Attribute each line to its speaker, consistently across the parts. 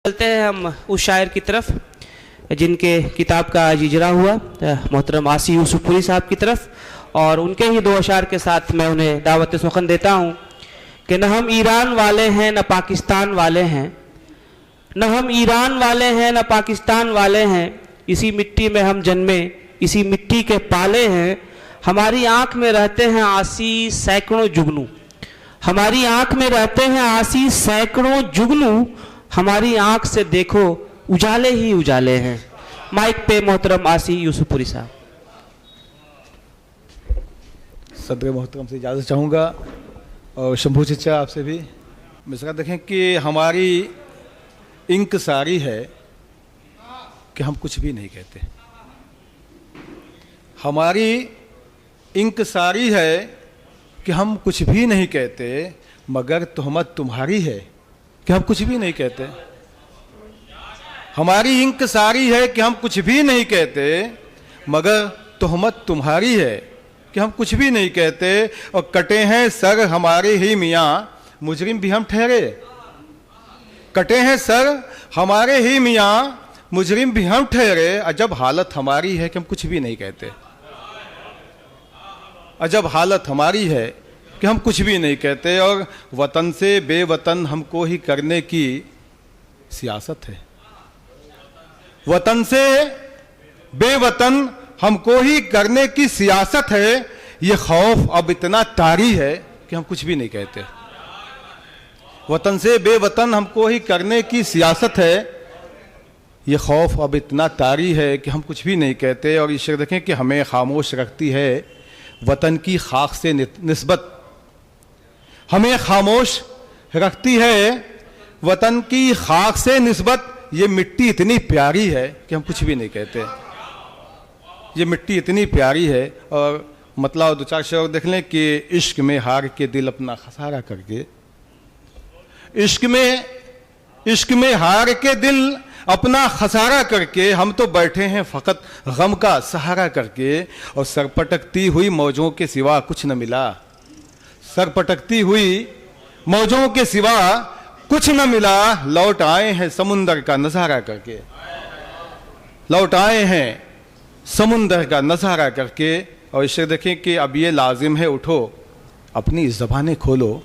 Speaker 1: चलते हैं हम उस शायर की तरफ जिनके किताब का आज इजरा हुआ, मोहतरम आसी यूसुफपुरी साहब की तरफ, और उनके ही दो अशार के साथ मैं उन्हें दावत सुखन देता हूँ कि न हम ईरान वाले हैं न पाकिस्तान वाले हैं, न हम ईरान वाले हैं न पाकिस्तान वाले हैं, इसी मिट्टी में हम जन्मे इसी मिट्टी के पाले हैं। हमारी आँख में रहते हैं आसी सैकड़ों जुगनू, हमारी आँख में रहते हैं आसी सैकड़ों जुगनू, हमारी आँख से देखो उजाले ही उजाले हैं। माइक पे मोहतरम आसी यूसुफपुरी साहब।
Speaker 2: सदर मोहतरम से इजाज़त चाहूँगा और शंभू चचा आपसे भी। मिसरा देखें कि हमारी इंक सारी है कि हम कुछ भी नहीं कहते, हमारी इंक सारी है कि हम कुछ भी नहीं कहते, मगर तोहमत तुम्हारी है कि हम कुछ भी नहीं कहते। हमारी इंक सारी है कि हम कुछ भी नहीं कहते, मगर तोहमत तुम्हारी है कि हम कुछ भी नहीं कहते। और कटे हैं सर हमारे ही मियाँ मुजरिम भी हम ठहरे, कटे हैं सर हमारे ही मियाँ मुजरिम भी हम ठहरे। अजब हालत हमारी है कि हम कुछ भी नहीं कहते, अजब हालत हमारी है कि हम कुछ भी नहीं कहते। और वतन से बेवतन हमको ही करने की सियासत है, वतन से बेवतन हमको ही करने की सियासत है। ये खौफ अब इतना तारी है कि हम कुछ भी नहीं कहते। वतन से बेवतन हमको ही करने की सियासत है, ये खौफ अब इतना तारी है कि हम कुछ भी नहीं कहते। और ये शेर देखें कि हमें खामोश रखती है वतन की खाक से निस्बत, हमें खामोश रखती है वतन की खाक से निस्बत। ये मिट्टी इतनी प्यारी है कि हम कुछ भी नहीं कहते, ये मिट्टी इतनी प्यारी है। और मतलब दो चार शेर देख लें कि इश्क में हार के दिल अपना खसारा करके, इश्क में हार के दिल अपना खसारा करके, हम तो बैठे हैं फ़कत गम का सहारा करके। और सर पटकती हुई मौजों के सिवा कुछ न मिला, सर पटकती हुई मौजों के सिवा कुछ न मिला। लौट आए हैं समुंदर का नज़ारा करके, लौट आए हैं समुंदर का नज़ारा करके। और इसे देखें कि अब ये लाजिम है उठो अपनी ज़बानें खोलो,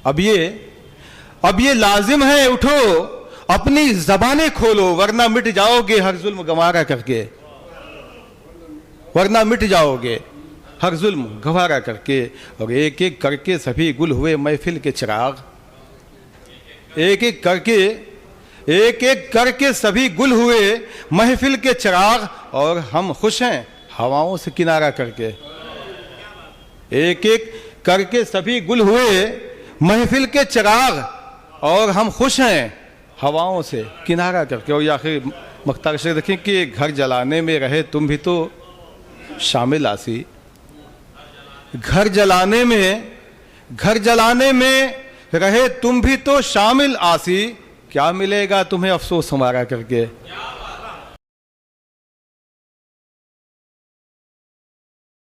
Speaker 2: अब ये लाजिम है उठो अपनी ज़बानें खोलो, वरना मिट जाओगे हर जुल्म गवारा करके, वरना मिट जाओगे हर जुल्म गवारा करके। और एक एक करके सभी गुल हुए महफिल के चिराग, एक एक करके सभी गुल हुए महफिल के चिराग। और हम खुश हैं हवाओं से किनारा करके, एक एक करके सभी गुल हुए महफिल के चिराग। और हम खुश हैं हवाओं से किनारा करके। और आखिर मख्तार शेर देखें कि घर जलाने में रहे तुम भी तो शामिल आसी, घर जलाने में रहे तुम भी तो शामिल आसी। क्या मिलेगा तुम्हें अफसोस हमारा करके,